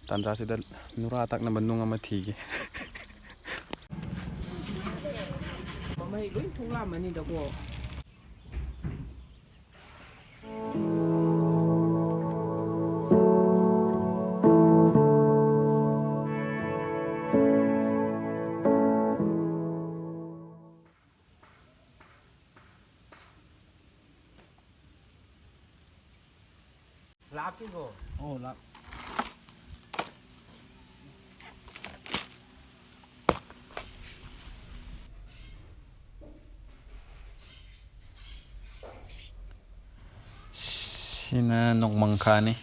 ꯇꯥꯟꯖꯥꯁꯤꯗ ꯅꯨꯔꯥ ꯇꯛꯅꯕ ꯅꯨꯡ ꯑꯃ ꯊꯤꯒꯦ ꯃꯩ ꯂꯣꯏ ꯊꯣꯛꯂꯛꯑꯃꯅꯤꯗꯀꯣ ꯂꯥꯛꯀꯦꯀꯣ ꯑꯣ ꯂꯥꯛ ꯁꯤꯅ ꯅꯣꯡꯃꯪꯈꯥꯅꯤ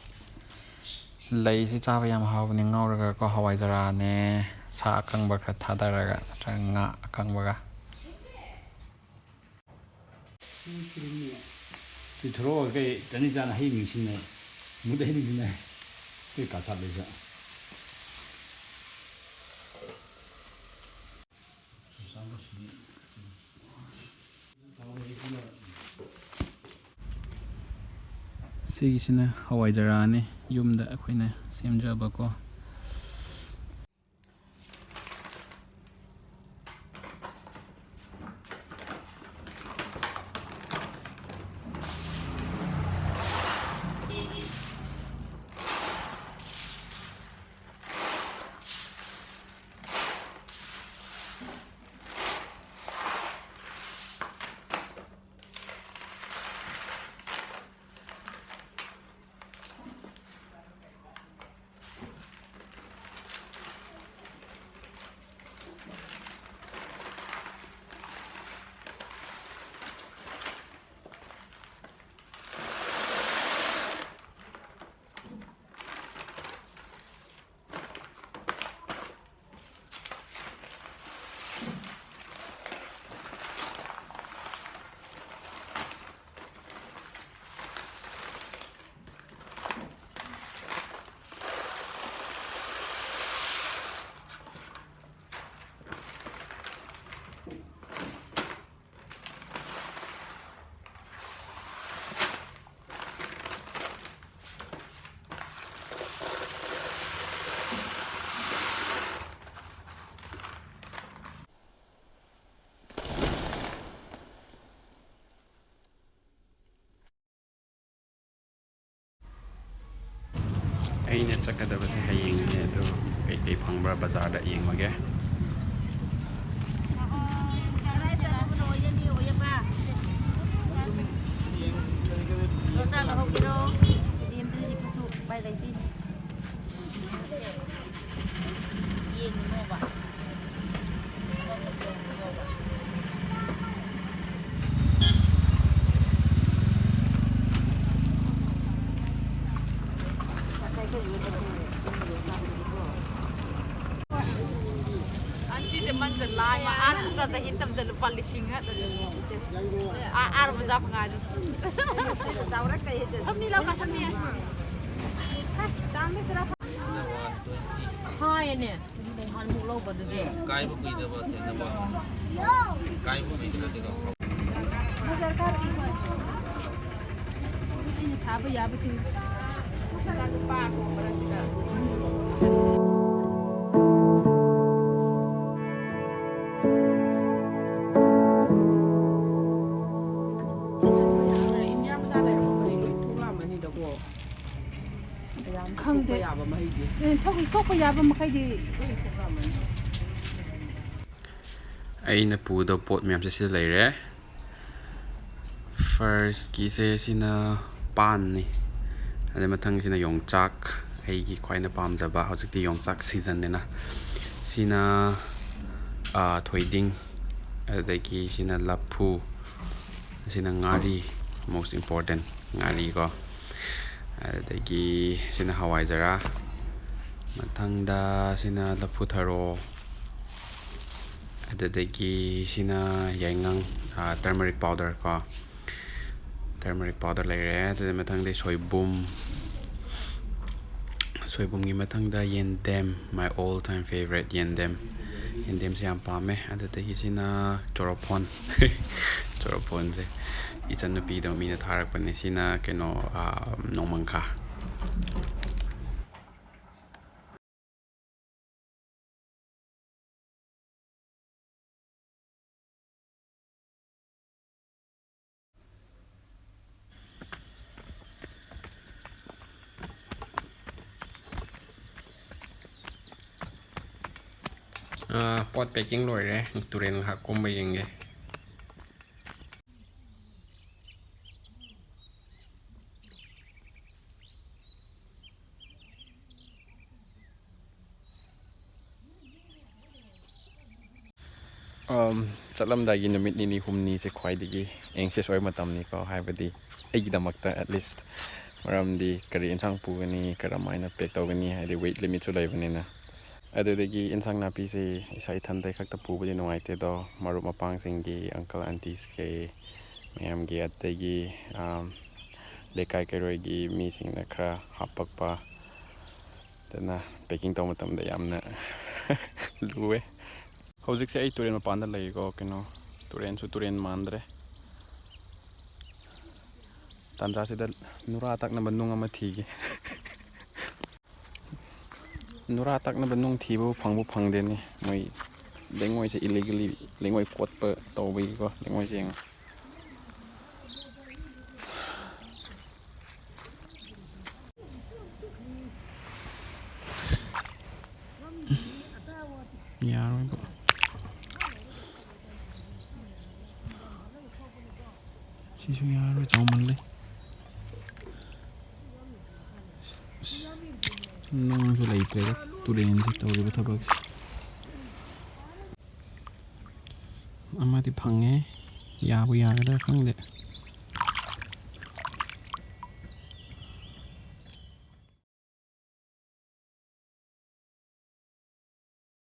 ꯂꯩꯁꯤ ꯆꯥꯕ ꯌꯥꯝ ꯍꯥꯎꯕꯅꯤ ꯉꯧꯔꯒꯀꯣ ꯍꯋꯥꯏꯖꯔꯥꯅꯦ ꯁꯥ ꯑꯀꯪꯕ ꯈꯔ ꯊꯥꯗꯔꯒ ꯅꯠꯇ꯭ꯔꯒ ꯉꯥ ꯑꯀꯪꯕꯒ ꯊꯣꯔꯛꯑꯒ ꯀꯩ ꯆꯅꯤ ꯆꯥꯅ ꯍꯩ ꯅꯤꯡꯁꯤꯡꯅꯩ ꯃꯨꯗ ꯍꯩ ꯅꯤꯡꯁꯤꯡꯅꯩ ꯀꯩ ꯀꯥꯁꯥ ꯂꯩꯖ ꯁꯤꯒꯤꯁꯤꯅ ꯍꯋꯥꯏꯖꯔꯥꯅꯤ ꯌꯨꯝꯗ ꯑꯩꯈꯣꯏꯅ ꯁꯦꯝꯖꯕꯀꯣ ꯑꯩꯅ ꯆꯠꯀꯗꯕꯁꯦ ꯍꯌꯦꯡꯅꯦ ꯑꯗꯣ ꯀꯩꯀꯩ ꯐꯪꯕ꯭ꯔꯥ ꯕꯖꯥꯔꯗ ꯌꯦꯡꯉꯒꯦ Chị mang dần lại mà ăn cũng là hiện tầm dần là lịch hết rồi ăn mà ra phòng ngài rồi thâm đi lâu cả thâm đi khai nè ăn một lâu vào được cái bút bì được thì nó bỏ cái bút bì được thì có thả bây giờ bây giờ ꯈꯪꯗꯦ ꯊꯣꯛꯄ ꯌꯥꯕ ꯃꯈꯩꯗꯤ ꯑꯩꯅ ꯄꯨꯗꯕ ꯄꯣꯠ ꯃꯌꯥꯝꯁꯦ ꯁꯤꯗ ꯂꯩꯔꯦ ꯐꯥꯔꯁꯀꯤꯁꯦ ꯁꯤꯅ ꯄꯥꯟꯅꯤ ꯑꯗꯩ ꯃꯊꯪꯁꯤꯅ ꯌꯣꯡꯆꯥꯛ ꯑꯩꯒꯤ ꯈ꯭ꯋꯥꯏꯅ ꯄꯥꯝꯖꯕ ꯍꯧꯖꯤꯛꯇꯤ ꯌꯣꯡꯆꯥꯛ ꯁꯤꯖꯟꯅꯤꯅ ꯁꯤꯅ ꯊꯣꯏꯗꯤꯡ ꯑꯗꯨꯗꯒꯤ ꯁꯤꯅ ꯂꯐꯨ ꯁꯤꯅ ꯉꯥꯔꯤ ꯃꯣꯁ ꯏꯝꯄꯣꯔꯇꯦꯟ ꯉꯥꯔꯤꯀꯣ ꯑꯗꯨꯗꯒꯤ ꯁꯤꯅ ꯍꯋꯥꯏꯖꯔꯥ ꯃꯊꯪꯗ ꯁꯤꯅ ꯂꯐꯨꯊꯔꯣ ꯑꯗꯨꯗꯒꯤ ꯁꯤꯅ ꯌꯥꯏꯉꯪ ꯇꯔꯃꯔꯤꯛ ꯄꯥꯎꯗꯔ ꯀꯣ ꯇꯔꯃꯔꯤꯛ ꯄꯥꯎꯗꯔ ꯂꯩꯔꯦ ꯑꯗꯨꯗ ꯃꯊꯪꯗ ꯁꯣꯏꯕꯨꯝꯒꯤ ꯃꯊꯪꯗ ꯌꯦꯟꯗꯦꯝ ꯃꯥꯏ ꯑꯣꯜ ꯇꯥꯏꯝ ꯐꯦꯚꯣꯔꯥꯏꯠ ꯌꯦꯟꯗꯦꯝꯁꯦ ꯌꯥꯝ ꯄꯥꯝꯃꯦ ꯑꯗꯨꯗꯒꯤ ꯁꯤꯅ ꯆꯣꯔꯣꯐꯣꯟ ꯆꯣꯔꯣꯐꯣꯟꯁꯦ ꯏꯆꯟꯅꯨꯄꯤꯗꯣ ꯃꯤꯅ ꯊꯥꯔꯛꯄꯅꯦ ꯁꯤꯅ ꯀꯩꯅꯣ ꯅꯣꯡꯃꯪꯈꯥ ꯄꯣꯠ ꯄꯦꯛꯀꯤꯡ ꯂꯣꯏꯔꯦ ꯇꯨꯔꯦꯟ ꯉꯥꯏꯍꯥꯛ ꯀꯨꯝꯕ ꯌꯦꯡꯒꯦ ꯆꯠꯂꯝꯗꯥꯏꯒꯤ ꯅꯨꯃꯤꯠ ꯅꯤꯅꯤ ꯍꯨꯝꯅꯤꯁꯦ ꯈ꯭ꯋꯥꯏꯗꯒꯤ ꯑꯦꯡꯁꯤꯌꯁ ꯑꯣꯏꯕ ꯃꯇꯝꯅꯤꯀꯣ ꯍꯥꯏꯕꯗꯤ ꯑꯩꯒꯤꯗꯃꯛꯇ ꯑꯦꯠꯂꯤꯁ ꯃꯔꯝꯗꯤ ꯀꯔꯤ ꯏꯟꯁꯥꯡ ꯄꯨꯒꯅꯤ ꯀꯔꯝꯃꯥꯏꯅ ꯄꯦꯛ ꯇꯧꯒꯅꯤ ꯍꯥꯏꯗꯤ ꯋꯦꯠ ꯂꯤꯃꯤꯠꯁꯨ ꯂꯩꯕꯅꯤꯅ ꯑꯗꯨꯗꯒꯤ ꯏꯟꯁꯥꯡ ꯅꯥꯄꯤꯁꯦ ꯏꯁꯥ ꯏꯊꯟꯇ ꯈꯛꯇ ꯄꯨꯕꯗꯤ ꯅꯨꯡꯉꯥꯏꯇꯦꯗꯣ ꯃꯔꯨꯞ ꯃꯄꯥꯡꯁꯤꯡꯒꯤ ꯑꯪꯀꯜ ꯑꯟꯇꯤꯁꯀꯤ ꯃꯌꯥꯝꯒꯤ ꯑꯇꯩꯒꯤ ꯂꯩꯀꯥꯏ ꯀꯩꯔꯣꯏꯒꯤ ꯃꯤꯁꯤꯡꯅ ꯈꯔ ꯍꯥꯞꯄꯛꯄ ꯑꯗꯨꯅ ꯄꯦꯛꯀꯤꯡ ꯇꯧꯕ ꯃꯇꯝꯗ ꯌꯥꯝꯅ ꯂꯨꯋꯦ ꯍꯧꯖꯤꯛꯁꯦ ꯑꯩ ꯇꯨꯔꯦꯟ ꯃꯄꯥꯟꯗ ꯂꯩꯀꯣ ꯀꯩꯅꯣ ꯇꯨꯔꯦꯟꯁꯨ ꯇꯨꯔꯦꯟ ꯃꯥꯟꯗ꯭ꯔꯦ ꯇꯥꯟꯖꯥꯁꯤꯗ ꯅꯨꯔꯥ ꯇꯛꯅꯕ ꯅꯨꯡ ꯑꯃ ꯊꯤꯒꯦ ꯅꯨꯔꯥ ꯇꯛꯅꯕ ꯅꯨꯡ ꯊꯤꯕꯕꯨ ꯐꯪꯗꯦꯅꯦ ꯃꯣꯏ ꯂꯩꯉꯣꯏꯁꯦ ꯏꯂꯤꯒꯦꯜꯂꯤ ꯂꯩꯉꯣꯏ ꯀꯣꯠꯄ ꯇꯧꯕꯒꯤꯀꯣ ꯂꯩꯉꯣꯏꯁꯦ ꯌꯦꯡꯉꯣ ꯌꯥꯔꯣꯏꯕ ꯁꯤꯁꯨ ꯌꯥꯔꯣꯏ ꯆꯥꯎꯃꯜꯂꯦ ꯅꯨꯡꯁꯨ ꯂꯩꯇ꯭ꯔꯦꯗ ꯇꯨꯔꯦꯟꯁꯦ ꯇꯧꯔꯤꯕ ꯊꯕꯛꯁꯦ ꯑꯃꯗꯤ ꯐꯪꯉꯦ ꯌꯥꯕꯨ ꯌꯥꯒꯗ꯭ꯔꯥ ꯈꯪꯗꯦ